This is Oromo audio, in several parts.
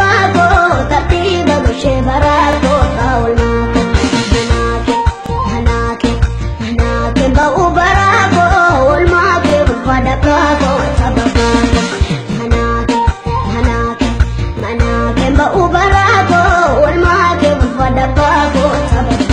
bago tartiba goshe barago baul manake ba ubarago ul make pada bago sabago manake ba ubarago ul make pada bago sabago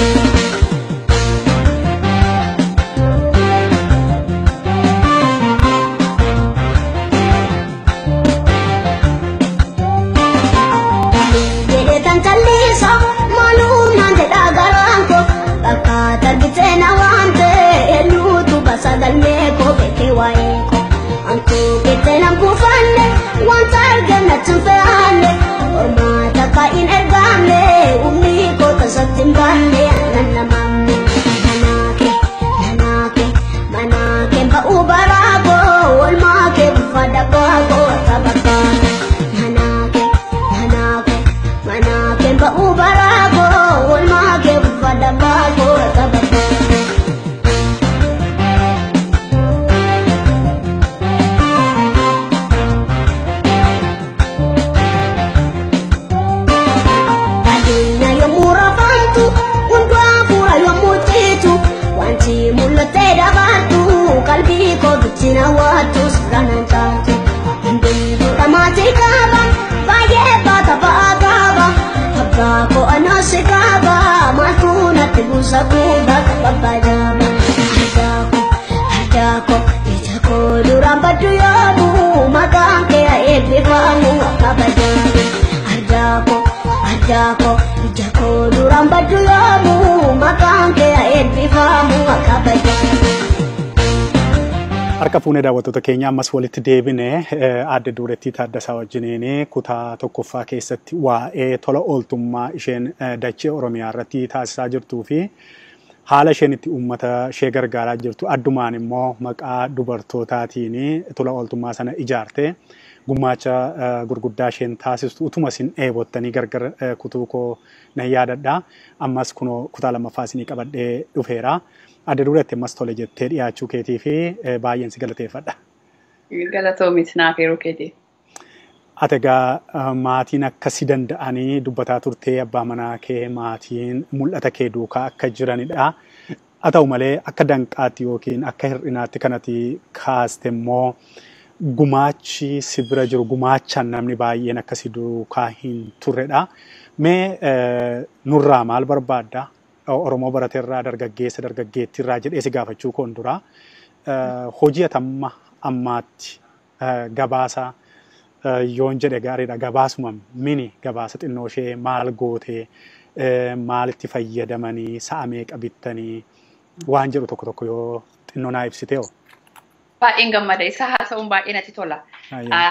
Tarbitena wante elutu basadalme ko beke waeko anko betena bufane wantar gana tufane ormata ka in ergamne ummi ko tasatimbane nanna mamme manake ba ubarago olmake bufada bago tabaka manake ba ubarago olmake bufada bago qalbi ko bichina watu suranan taatu hindu tamati kaba baye bata baba abba ko anasikaba matuna tibusa kuba kabadama adako itako duramba tuyabu makanke ebifamu kabadama adako itako duramba tuyabu makanke ebifamu kabadama Harka fuunee daawwattoota keenya ammas walitti deebine adda dureettii Taaddasaa wajjiniin kutaa tokkoffaa keessatti waa'ee tola ooltummaa isheen dachee Oromiyaa irratti taasisaa jirtuu fi haala isheen itti uummata ishee gargaaraa jirtu addumaan immoo maqaa dubartootaatiin tola ooltummaa sana ijaarte gumaacha gurguddaa isheen taasistu utuma isin eebottanii gargar kutuu koo nan yaadadha. Ammas kunoo kutaa lammaffaa isinii qabadhee dhufeera. Adda dureetti ammas tole jettee dhiyaachuu keetii fi baay'een si galateeffadha. Galatoomis naaf yeroo keetii. Ati egaa maatiin akkasi danda'anii dubbataa turtee abbaa manaa kee maatiin mul'ata kee duukaa akka jiranidha. Haa ta'u malee akka danqaatti yookiin akka hir'inaatti kanatti kaaste immoo gumaachi si bira jiru gumaachaan namni baay'een akkasi duukaa hin turredha. Mee nurraa maal barbaadda? Oromoo barateerraa dargaggeettiirraa jedhee si gaafachuu koon dura hojii atamma ammaatti gabaasa yoon jedhe gaariidha gabaasuma mini gabaasa xinnoo ishee maal gootee maalitti fayyadamanii sa'a meeqa bittanii waan jedhu tokko tokko yoo xinnoo naa ibsitee hoo? Baay'een gammada isa haasa'uun baay'ee natti tola.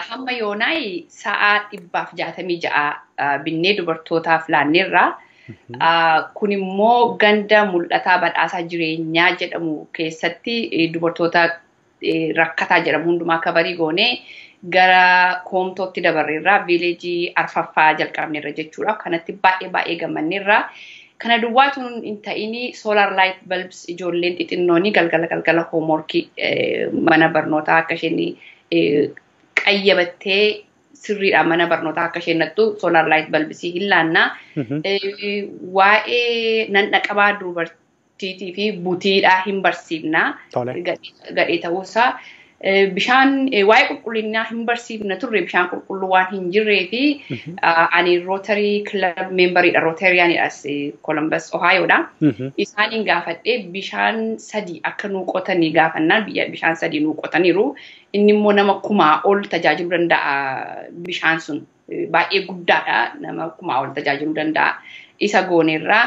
Hamma yoonaay sa'a 166 binnee dubartootaaf laanneerraa. Kun immoo ganda mul'ataa badhaasaa jireenyaa jedhamu keessatti dubartoota rakkataa jedhamu hundumaa kabarii goonee gara koomtootti dabarreerraa viileejii arfaffaa jalqabneerra jechuudha. Kanatti baay'ee gammanneerra. Kana duwwaatuun hin ta'ini solar light bulbs ijoolleen xixinnoonni galgala hoomworkii mana barnootaa akka isheen qayyabattee sirriidhaan mana barnootaa akka isheen nattu solar light bulbsii hin laannaa. Waa'ee nannaqabaa dubartiitii fi butiidhaa hin barsiifnaa. Gadhee ta'uusaa bishaan waa'ee qulqullinaa hin barsiifna turre bishaan qulqulluu waan hin jirree fi ani Rotary Club memberiidha. Rotarianidhas Columbus Ohioodha. Isaaniin gaafadhee bishaan 3 akka nuu qotanii gaafannaan bishaan 3 nuu qotaniiru. Inni immoo nama 1,000 ol tajaajiluu danda'a bishaan sun. Baay'ee guddaadha nama 1,000 ol tajaajiluu danda'a. Isa gooneerraa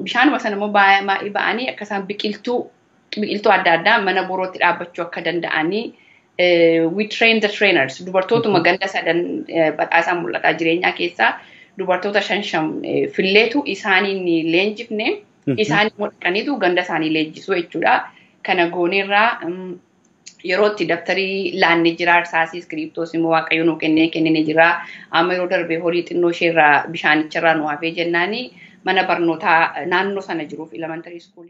bishaanuma sana immoo ba'anii akka isaan biqiltuu adda addaa mana borootti dhaabbachuu akka danda'anii we train the trainers dubartootuma ganda sadan badhaasaa mul'ataa jireenyaa keessaa dubartoota 5 filleetu isaaniin leenjifne isaanii modhaqaniitu ganda isaanii leenjisuu jechuudha. Kana gooneerraa yeroo itti daftarii laannee jira irsaasii iskiriiptoos immoo waaqayyo nuu kennee jira. Amma yeroo darbee horii xinnoo isheerraa bishaanicharraa nu hafee jennaanii mana barnootaa naannoo sana jiruuf elementary school.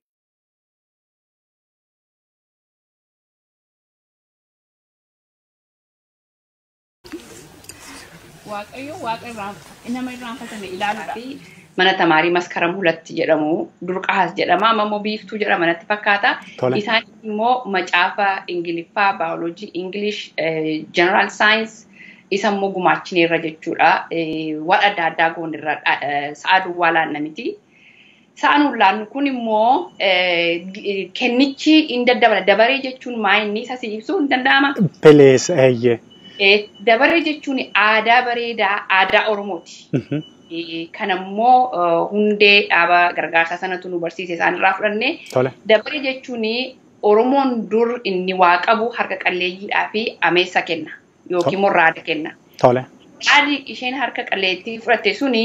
waaqayyo waaqa nama irraanfatame ilaaluu fi mana tamaarii maskaram hulatti jedhamu durqaas jedhama ammoo biiftuu jedhama natti fakkaata isaan immoo macaafa ingiliffaa biology english general science isa immoo gumaachineerra jechuudha waan adda addaa goonirra sa'a duwwaa laanna miti sa'aan ullaan kun immoo kennichi in daddabala dabaree jechuun maayinni isa si ibsuu hin danda'ama Pelees eeyye dabaree jechuun aadaa bareedaa aadaa Oromooti kanammoo hundee dhaaba gargaarsaa sanatu nu barsiise isaan irraa fudhanne dabaree jechuun Oromoon dur inni waa qabu harka qalleeyyiidhaa fi ameessa kenna yookiin morraada kenna. Raadi isheen harka qalleettii fudhatte suni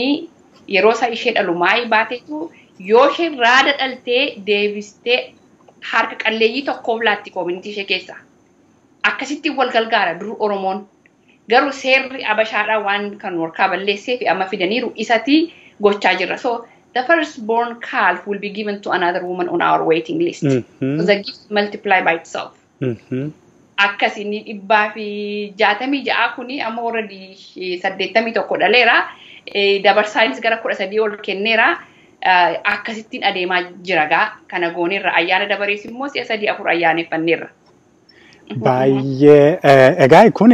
yeroo isaa ishee dhalu maayii baateetu yoo isheen raada dhaltee deebistee harka qalleeyyii tokkoof laatti koomintii ishee keessa. Akkasitti wal gargaara dur Oromoon. Garuu seerri abashaadhaa waan kan warkaa balleessee fi amma fidaniiru isatti gochaa jirra. So the firstborn calf will be given to another woman on our waiting list. So the gift multiply by itself. Akkasiin 166 kuni amma already 81 dhaleera. Dabarsaanis gara 13 ol kenneera. Akkasittiin adeemaa jira gaa kana gooneerra ayyaana dabarees immoo 3-4 ayyaaneffanneerra. Baay'ee egaa kun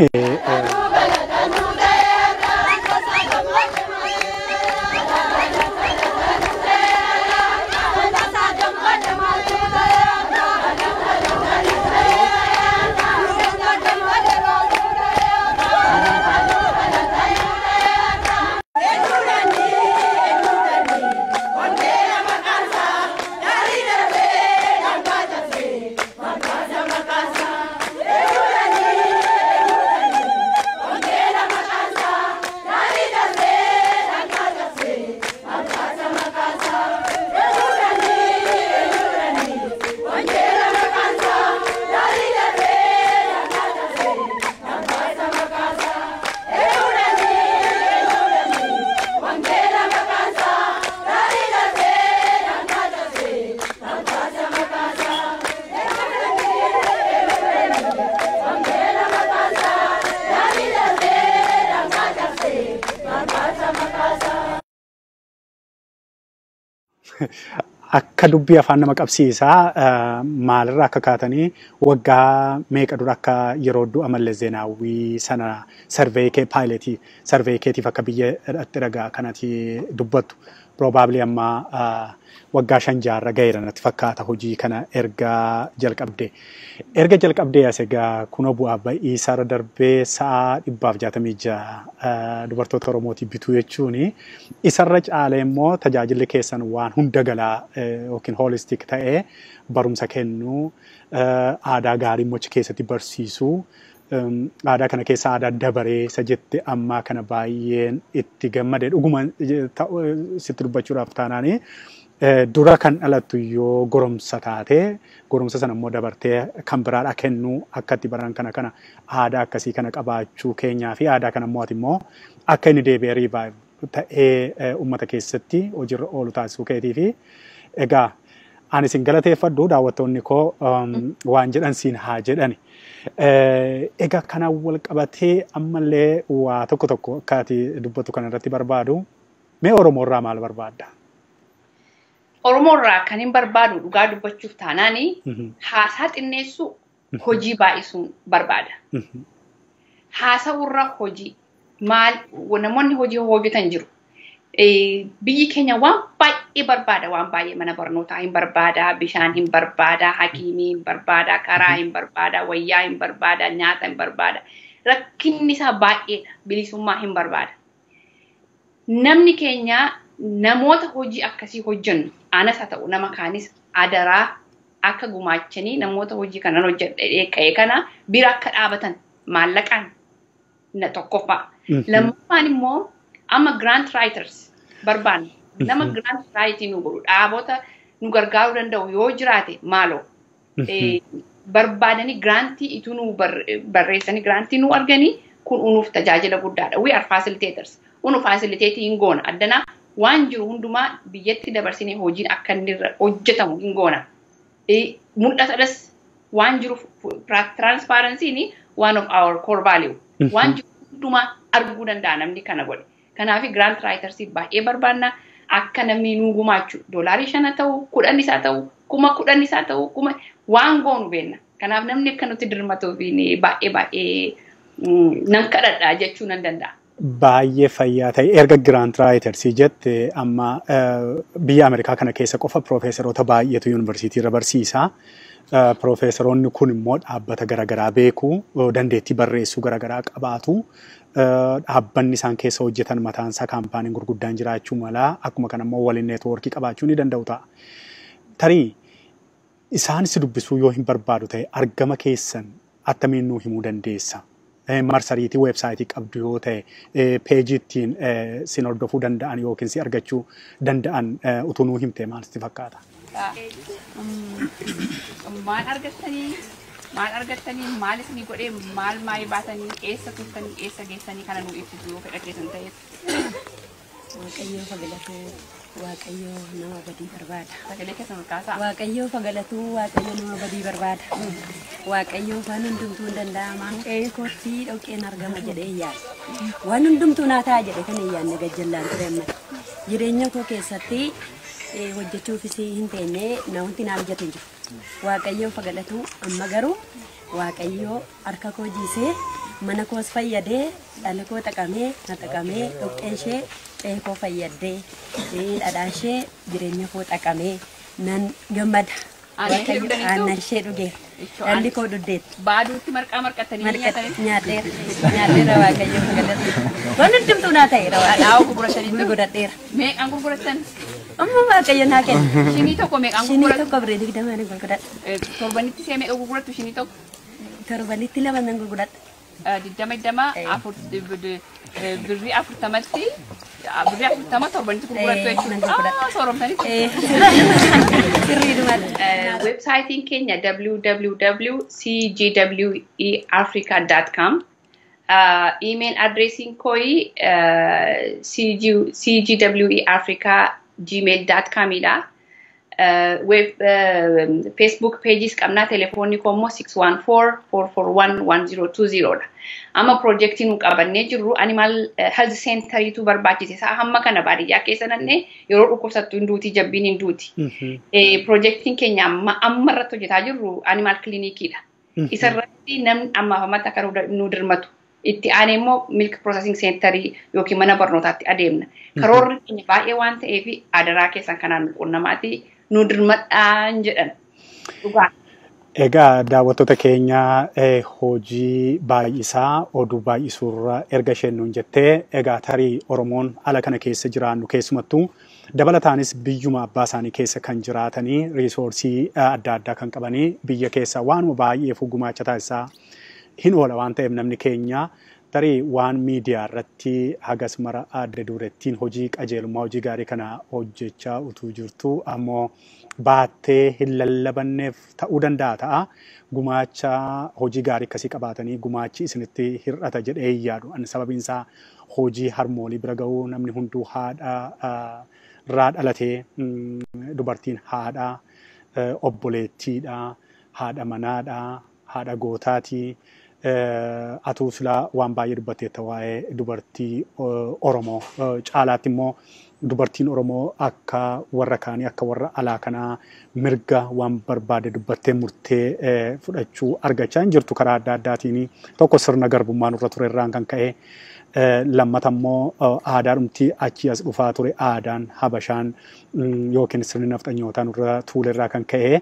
akka dubbii afaan nama qabsiisaa maalirra akka kaatanii waggaa meeqa dura akka yeroo du'a Mallas Zeenaawwii sana sarvee kee paayiletii sarvee keetiif akka biyya itti ragaa kanatti dubbattu probably amma waggaa 5 jaarra gaheera natti fakkaata hojii kana erga jalqabdee as egaa kunoo bu'aa ba'ii isaarra darbee sa'a 166 dubartoota Oromootii bituu jechuun isarra caalee immoo tajaajilli keessan waan hunda galaa yookiin holistic ta'ee barumsa kennuu aadaa gaarii mochi keessatti barsiisuu aadaa kana keessa aadaa dabaree isa jette ammaa kana baay'een itti gammadee dhuguma sitti dubbachuudhaaf taanaanii dura kan dhalattu yoo goromsa taate goromsa sana immoo dabartee kan biraadha kennuu akkatti baran kana aadaa akkasii kana qabaachuu keenyaa fi aadaa kana immoo ati immoo akka inni deebi'ee revive ta'ee uummata keessatti hojiirra oolu taasisuu keetii fi egaa ani isin galateeffadhu daawwattoonni koo waan jedhan siin haa jedhani. Egaa kana wal qabatee ammallee waa tokko akka ati dubbatu kana irratti barbaadu mee Oromoorraa maal barbaadda? Oromoorraa kan hin barbaadu dhugaa dubbachuuf taanaanii haasaa xinneessuu hojii baay'isuun barbaada. Haasa'urra hojii maal namoonni hojii hojjetan jiru. Biyyi keenya waan baay'ee barbaada waan baay'ee mana barnootaa hin barbaada bishaan hin barbaada hakiimii hin barbaada karaa hin barbaada wayyaa hin barbaada nyaata hin barbaada rakkinni isaa baay'eedha bilisummaa hin barbaada. Namni keenya namoota hojii akkasii hojjennu anas haa ta'u nama kaanis adaraa akka gumaachanii namoota hojii kanan hojjedhee ka'ee kana bira akka dhaabatan maallaqaan na tokkoffaa. Lammaffaan immoo amma grant writers barbaanne nama grant writing nu godhu dhaabota nu gargaaruu danda'u yoo jiraate maaloo barbaadanii grantii ituu nu barreessanii grantii nu arganii kun unuuf tajaajila guddaadha. We are facilitators. Unu facilitate hin goona addanaa waan jiru hundumaa biyyatti dabarsinee hojiin akka inni hojjetamu hin goona. Mul'ataadhas waan jiru transparency ni one of our core value. Waan jiru hundumaa arguu danda'a namni kana godhe. Kanaaf grant writersiif baay'ee barbaanna akka namni nuu gumaachu $5 ta'u 10 isaa ta'u 10 isaa ta'u waan goonu beekna. Kanaaf namni akka nuti dirmatuuf baay'ee nan kadhadha jechuu nan danda'a. Baay'ee fayyaa ta'e erga grant writersii jette amma biyya Ameerikaa kana keessa qofa piroofeesaroota baay'eetu yuunivarsiitii irra barsiisa. Piroofeesaroonni kun immoo dhaabbata garaagaraa beeku dandeettii barreessuu garaagaraa qabaatu. Dhaabbanni isaan keessa hojjetan mataan isaa kaampaaniin gurguddaan jiraachuu mala akkuma kana immoo waliin neetwoorkii qabaachuu ni danda'u ta'a. Tarii isaan si dubbisuu yoo hin barbaadu ta'e argama keessan attamiin nuu himuu dandeessa. Marsariitii weebsaayitii qabdu yoo ta'e peejii ittiin sin hordofuu danda'an yookiin si argachuu danda'an utuu nuu himte maal sitti fakkaata? Maal argattanii maal isinii godhee maal baatanii eessa turtanii eessa geessanii kana nuu ibsitu yoo fedha keessan ta'etti. Waaqayyoo fagalatuu Waaqayyoo nama badii barbaada. Sagalee keessan kaasaa. Waaqayyoo fagalatuu Waaqayyoo nama badii barbaada. Waaqayyoo waan hundumtuu hin danda'ama. Kootti dhoqqeen argama jedhee yaada. Waan hundumtuu naa ta'a jedhe kan yaadne gajjallaan ture amma. Jireenya koo keessatti hojjechuufis hin teenye namoonni na hojjetu jiru. Waaqayyoo fagalatuu amma garuu Waaqayyoo harka koo jiisee mana koos fayyadee dhala koo xaqamee na xaqamee dhoqqeen ishee qe'ee koo fayyadee dhadhaa ishee jireenya koo xaqamee nan gammada. Aannan ishee dhugeera. Dhalli koo dhuddeetti. Baaduutti marqaa marqattanii nyaadheera Waaqayyoo fagalatuu. Waan hundumtuu naa ta'eera Waaqayyoo gurguratanii godhadheera. Meeqaan gurgurattan? Amma Waaqayyo naa kenna. Shinii tokko meeqaan Shinii gurgurattu? tokko birrii 20 nan gurguradha. Torbanitti see meeqa gurgurattu shinii tokko? Torbanitti 2 nan gurguradha. 20 birrii 40tti birrii 40 torbanitti gurgurattu jechuudha. Sooromtanii. Websaayitiin keenya www.cgweafrica.com. Email addressiin kooyi cgweafrica@gmail.com dha. Facebook pages qabna telefoonni koo immoo 614-441-1020 dha. Amma projektiin nu qabannee jirru animal health center tu barbaachise isaa hamma kana baadiyyaa keessa nanne yeroo dhukkubsattu hinduuti jabbiin hinduuti. Projektiin keenya amma irratti hojjetaa jirru animal clinicidha. Isa irratti namni amma hammata akka nu dirmatu. Itti aanee immoo milk processing center yookiin mana barnootaatti adeemna. Karoorri keenya baay'ee waan ta'eef adaraa keessan kanaan qunnamaati nu dirmadhaan jedhan. Dhugaa. Egaa daawwattoota keenya hojii baay'isaa oduu baay'isuurra erga isheen nuun jettee egaa tarii Oromoon ala kana keessa jiraannu keessumattuu dabalataanis biyyuma abbaa isaanii keessa kan jiraatanii riisoorsii adda addaa kan qabanii biyya keessa waanuma baay'eef gumaacha taasisaa hin oola waan ta'eef namni keenya tarii waan miidiyaa irratti hagas mara adda durettiin hojii qajeelummaa hojii gaarii kana hojjechaa utuu jirtu ammoo baattee hin lallabanneef ta'uu danda'a ta'a. Gumaacha hojii gaarii akkasii qabaatanii gumaachi isinitti hir'ata jedhee yaadu. Ani sababiin isaa hojii harmoolii bira ga'uu namni hunduu haadha irraa dhalatee dubartiin haadha obboleettiidha haadha manaadha haadha gootaatii. Atuu silaa waan baay'ee dubbatteetta waa'ee dubartii Oromoo caalaatti immoo dubartiin Oromoo akka warra kaanii akka warra alaa kanaa mirga waan barbaade dubbattee murtee fudhachuu argachaa hin jirtu karaa adda addaatiin tokko sirna garbummaa nurra ture irraan kan ka'e lammata immoo aadaadhumti achi as dhufaa ture aadaan habashaan yookiin sirni nafxanyootaa nurra tuule irraa kan ka'e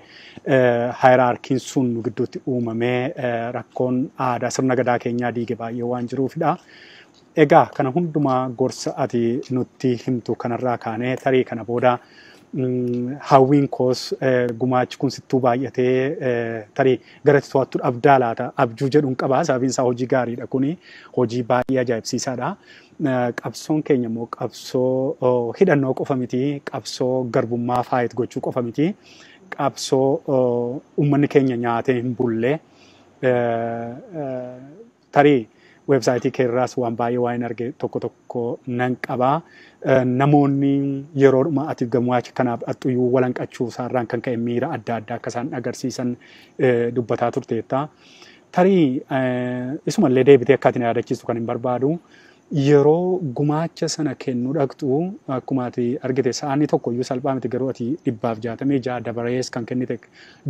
haayiraarkiin sun nu gidduutti uumamee rakkoon aadaa sirna gadaa keenyaa diige baay'ee waan jiruufidha. Egaa kana hundumaa gorsa ati nutti himtu kanarraa kaanee tarii kana booda hawwiin koos gumaachi kun sittuu baay'atee tarii gara to'attu abdaa laata abjuu jedhuun qabaa sababiin isaa hojii gaariidha kuni hojii baay'ee ajaa'ibsiisaadha. Qabsoon keenya immoo qabsoo hidhannoo qofa miti qabsoo garbummaa faayit gochuu qofa miti qabsoo uummanni keenya nyaatee hin bulle tarii websaayitii keerraas waan baay'ee waan arge tokko nan qabaa. Namoonni yeroodhuma ati gumaacha kanaaf axxuyyuu walanqachuu isaarraan kan ka'e miira adda addaa akka isaan agarsiisan dubbataa turteetta. tarii isumallee deebitee akkaatiin yaadachiistu kan hin barbaadu. Yeroo gumaacha sana kennu dhaqxu akkuma ati argite sa'aanni tokko iyyuu salphaa miti garuu ati 166 dabarees kan kennite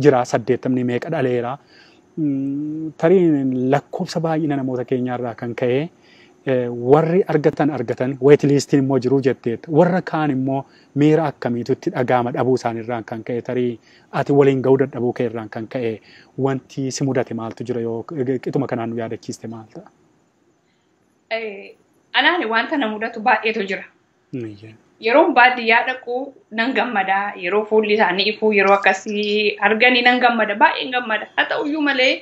jira 80 meeqa dhaleera. Tarii lakkoofsa baay'ina namoota keenyaarraa kan ka'e warri argatan wait listiin immoo jiru jetteet warra kaan immoo miira akkamiitutti dhagaama dhabuu isaaniirraan kan ka'e tarii ati waliin ga'uu dadhabuu keerraan kan ka'e wanti si mudate maaltu jira yoo qixuma kanaan nu yaadachiiste maal ta'a? Anaani wanta na mudatu baay'eetu jira. Yeroo baadiyyaa dhaqu nan gammada. Yeroo fuulli isaanii ifuu yeroo akkasii arganii nan gammada. Baay'een gammada. Haa ta'uyyuu malee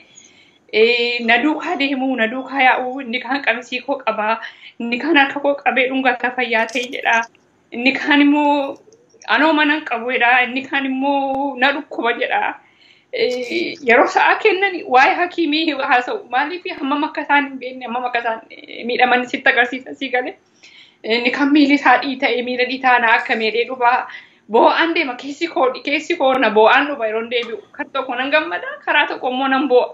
na duukaa deemuu, na duukaa yaa'uu, inni kaan qamisii koo qabaa, inni kaan harka koo qabee dhungataa fayyaa ta'e jedha. Inni kaan immoo anoo mana hin qabu jedha. Inni kaan immoo na dhukkuba jedha. Yeroo sa'a kennan waa'ee hakiimii haasa'u maaliif hammam akka isaan hin beekne hammam akka isaan miidhaman sitti agarsiisa sii galee inni kan miilli isaa dhiita'e miila dhiitaana akka meedhee dhufaa boo'aan deema keessi koo na boo'aan dhufa yeroo deebi'u kan tokko nan gammada karaa tokko immoo nan boo'a.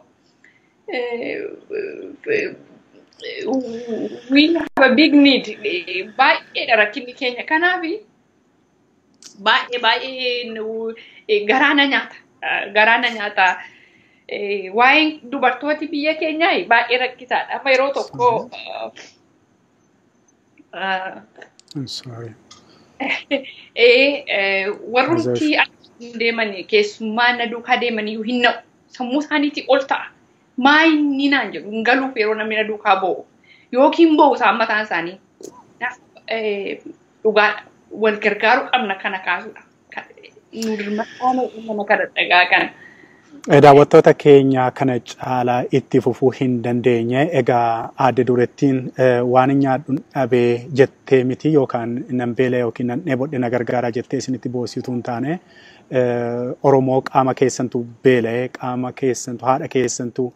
We have a big need baay'eedha rakkinni keenya kanaaf baay'ee garaana nyaata. Garaana nyaata waa'een dubartooti biyya keenyaa baay'ee rakkisaadha. Amma yeroo tokko warrumti deeman keessummaa na duukaa deemanii hin na'u sammuu isaaniitii ol ta'a. Maayinni naan jedhu hin galuuf yeroo namni na duukaa bo'u yookiin bo'u isaan mataan isaanii dhugaa wal gargaaruu qabna kana kaasudha. Daawwattoota keenya kana caalaa itti fufuu hin dandeenye egaa aadde durettiin waan nyaadhu dhabee jettee miti yookaan nan beela yookiin nan dheebodhe na gargaara jettee isinitti boosituu hin taane Oromoo qaama keessantu beela'ee qaama keessantu haadha keessantu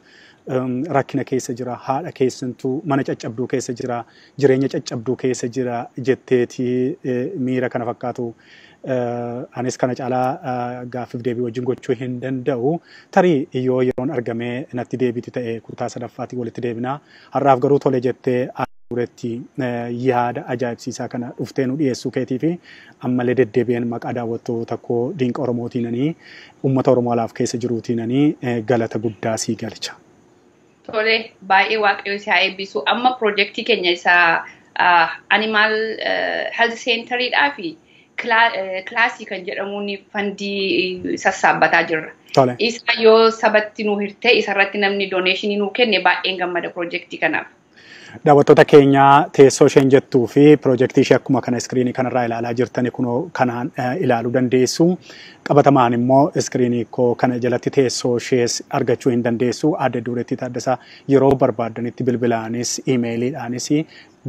rakkina keessa jira haadha keessantu mana caccabduu keessa jira jireenya caccabduu keessa jira jetteetii miira kana fakkaatu. Anis kana caalaa gaaffiif deebii wajjin gochuu hin danda'u. Tarii yoo yeroon argamee natti deebiti ta'e kutaa sadaffaatii walitti deebinaa. Har'aaf garuu tole jettee duretti yaada ajaa'ibsiisaa kana dhuftee nu dhiyeessuu keetii fi ammallee deddeebi'een maqaa daawwattoota koo Dinqa Oromootiinanii uummata Oromoo alaaf keessa jiruutiinanii galata guddaa sii galcha. Tole baay'ee waaqayyo si haa eebbisu. Amma piroojeektii keenya isaa Animal Health Centeridhaa fi kilaasii kan jedhamuun fandii sassaabbataa jirra. Isa yoo sabatti nu hirte isarratti namni dooneeshinii nu kenne baay'een gammada piroojeektii kanaaf. Daawwattoota keenya teessoo isheen jettuu fi piroojeektii ishee akkuma kana iskiriinii kanarraa ilaalaa jirtani kunoo kanaan ilaaluu dandeessu. Qabatamaan immoo iskiriinii koo kana jalatti teessoo ishees argachuu hin dandeessu. Aadde Duretti Taaddasaa yeroo barbaaddanitti bilbilaanis iimeeliidhaanis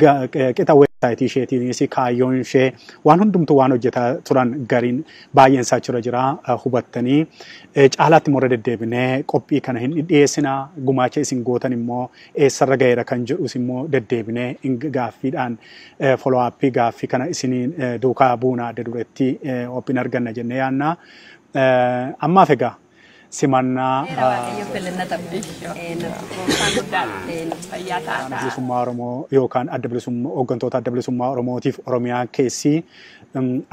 qixa weebsaayitii isheetiinis kaayyoon ishee waan hundumtuu waan hojjetaa turan gariin baay'een isaa jira jira hubattanii caalaatti morra deddeebinee qophii kana hin dhiyeessina gumaacha isin gootan immoo eessarra ga'eera kan jedhus immoo deddeebinee gaaffiidhaan follow-up gaaffii kana isiniin duukaa buuna Aadde Duretti oppiin arganna jennee yaannaa ammaaf egaa simannaa bilisummaa Oromoo yookaan adda bilisummaa hooggantoota adda bilisummaa Oromootiif Oromiyaa keessi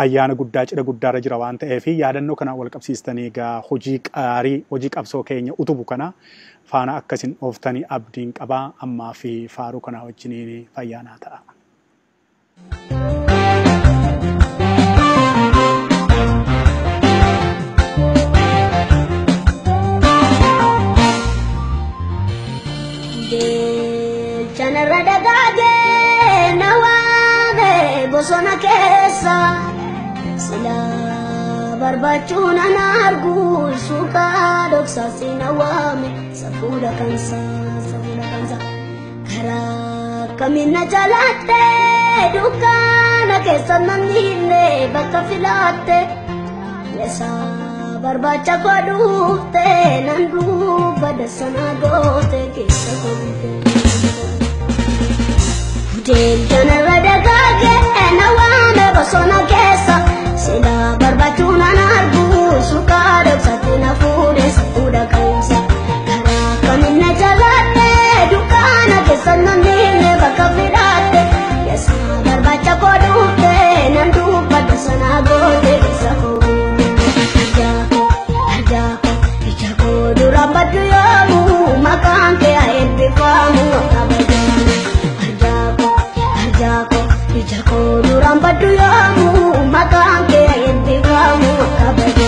ayyaana guddaa cidha guddaarra jira waan ta'eef yaadannoo kana wal qabsiistanii egaa hojii qaarii hojii qabsoo keenya utubu kana faana akkasin ooftanii abdiin qabaa ammaa fi faaruu kana wajjiniin fayyaanaa ta'a. Chanarra dagaage nawaame bosona keessa sila barbaachuun ana argu suuqa dhoksaasi nawaame safuudha kansa karaa kamiina jalaatte dukkaana keessa namniille bakka filaatte leessa barbaacha koo dhufte nan duuba dasana goote keessa koomte. Chanarra dagaage nawaame bosona keessa sila barbaachuun ana argu suuqa dhoksaatti na fuudhe safuudha kansa karaa kamiina jalaatte. Jako durang badu yamu makan ke enti kamu kabadu.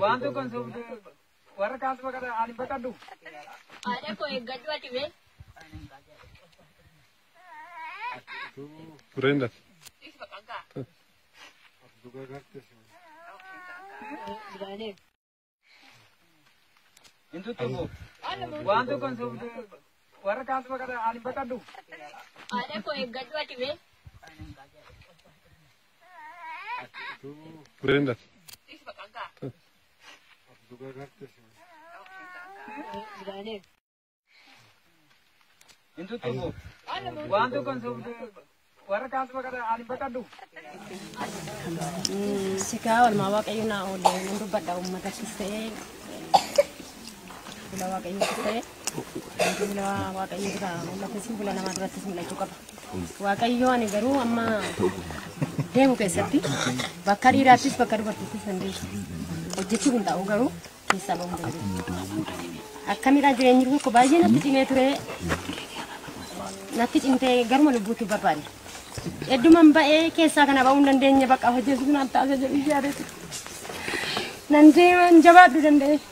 Wantu kan sebut warga apa kata alim berkadu. Ada kok yang gaduh aja be. Brenda. Itu tuh. Wantu kan sebut warga apa kata alim berkadu. Ada kok yang gaduh aja be. Brenda. Itu tuh. Wantu kan sebut warga apa kata alim berkadu. Sikawal mawak ayo na ode nundu bada umat asiste. Bila wak ayo siste. Bila wak ayo ka umat asiste bila nama ratus mulai cukup. Wak ayo ani garu amma demu kesati. Bakari ratus bakari berarti sendiri. Ojechu gunta garu kisah bom dari. Akamira jirenyu ko baje na pitime ture. Nati inte garu malu butu barbari. Eduma mbae kesa kana ba undan denya baka hoje suna ta saja ijare nande jawab dende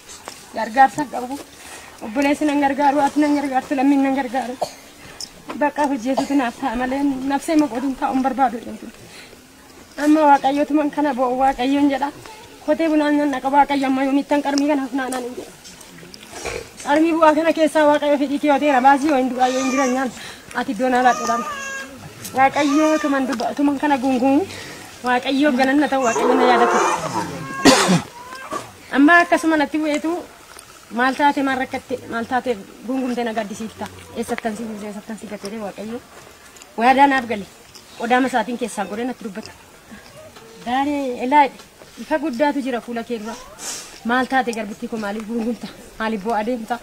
gargar sagabu obole sinan gargaru atnan gargar tulamin nan gargar baka hoje suna ta malen nafse ma godun ta barbadu amma waqayo tuman kana bo waqayo njada kote bunan nan ka waqayo ma yomi tan karmi kana hafna nan nge armi bu akana kesa waqayo fidi ki odera basi o indu ayo injiran ati donala todan Waqayyo tuman kana gungung waqayyo gananna taw waqayyo na yadatu amma kasuma natti wetu maltaate marrakatte maltaate gungum tena gaddisifta esattan si gatere waqayyo wada naaf gali odama saatin keessa gore natti dubbata daare elaa ifa guddaatu jira fuula keerra maltaate garbitti ko maali gungumta maali bo adeemta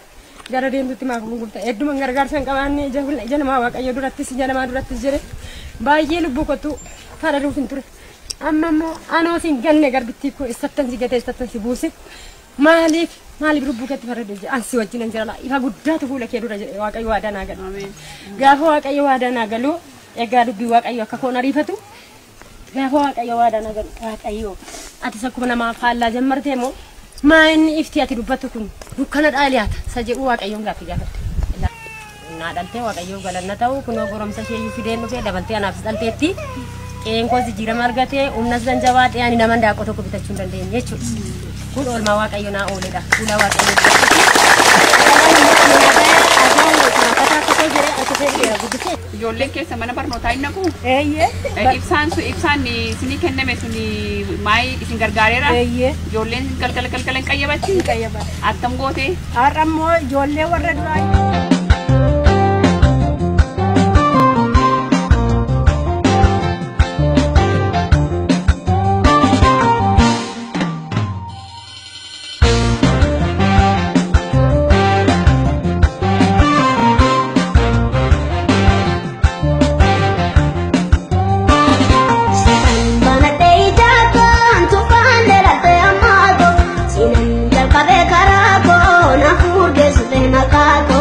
gara deemtutti maa gungumta edduma gargaarsan qabaanne janama waqayyo durattis janama durattis jere baay'ee lubbuu kottu fara dhuufin ture amma immoo anoo sin ganne garbitti ko isattan si gate isattan si buuse maaliif lubbuu ketti fara deje ansi wajjin jira ifa guddaatu fuula kee dura jedhe waqayyo waadaa naa galu gaafa waqayyo waadaa naa galu egaa dubbii waqayyo akka koon ariifatu gaafa waqayyo waadaa naa galu waqayyo ati sakkuma namaa faallaa jammartee moo maa inni ifti ati dubbatu kun dukkana dhaaliyaata sa jedhu waqayyoon gaaffii gaafadhe na dalte waqayyo galanna ta'u kunoo goromsa ishee fideen dhufee dabaltee anaaf dhalteetti qeen koo jijjiirama argatee humnas danjabaadhe ani nama ndaaqoo tokko bitachuu hin dandeenye jechuudha kun oolmaa waqayyo naa ooledha fuula Ijoolleen keessa mana barnootaa hin naqu. Ibsaan isinii kenname suni maayii isin gargaareera. Ijoolleen galgala hin qayyabatti. Attam goote. Har'ammoo ijoollee warra duraa. Karago na furge sute na kago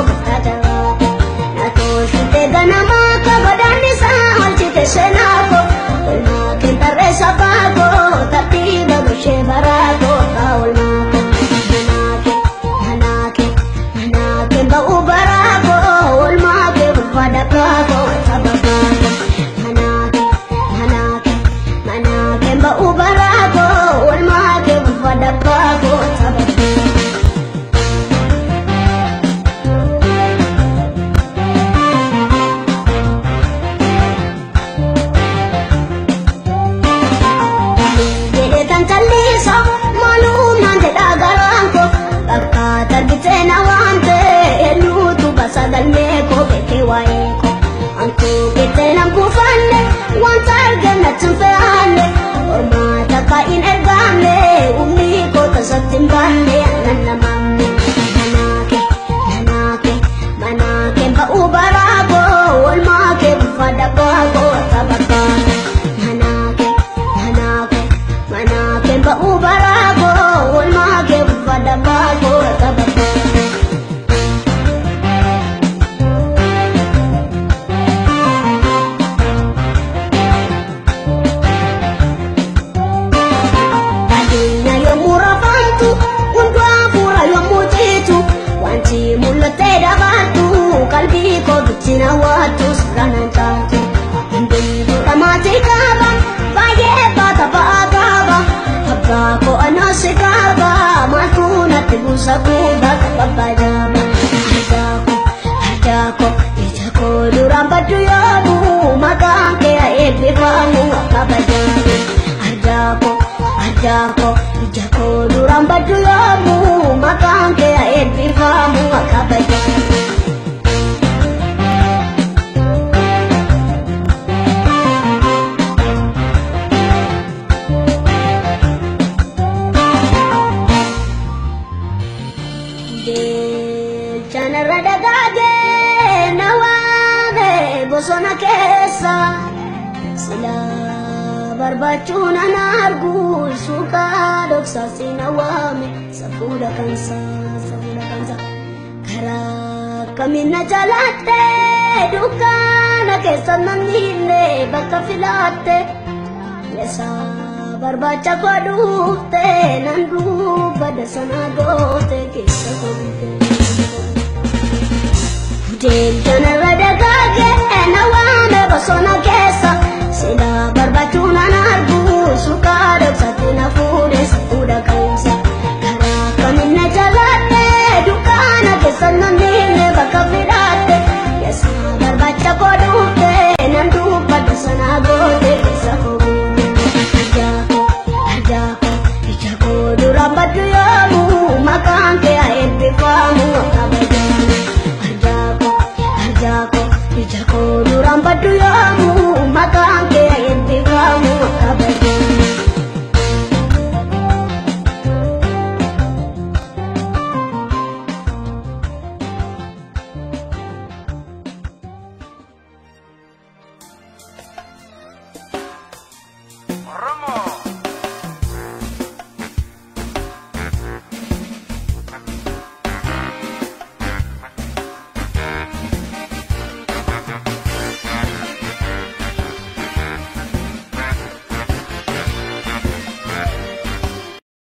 callisa malum nante dagaranko bakka tarbite na wante elutu basadal meko bete waeko anko bete na bufanne wanta argana tunfane ormata ka in ergamne ummi ko tasattimbanne nanna mamme manake ba ubarago walmake bufada bago tabaka manake ba ubarago walmake bufada bago tabaka adinya yo murafantu undwa pura yo mutitu wanti mulate dabatu kalbi ko bichina watu suranan chatu ndebu kamati kaba baye bata baba habba ko anasikaba makuna tibusa kuba baba jama adako itako duramba tuyabu makanke aebe bamu baba jama adako itako duramba tuyabu makanke aebe bamu baba jama bosona kesa sila barbachuna nargu suka doksa sinawame safuda kansa kara kamina jalate dukana kesa namile baka filate lesa barbacha ko dufte nandu badasana dote kesa kote Del janarada kage nawame bosona kesa sila barbachuna nargu suka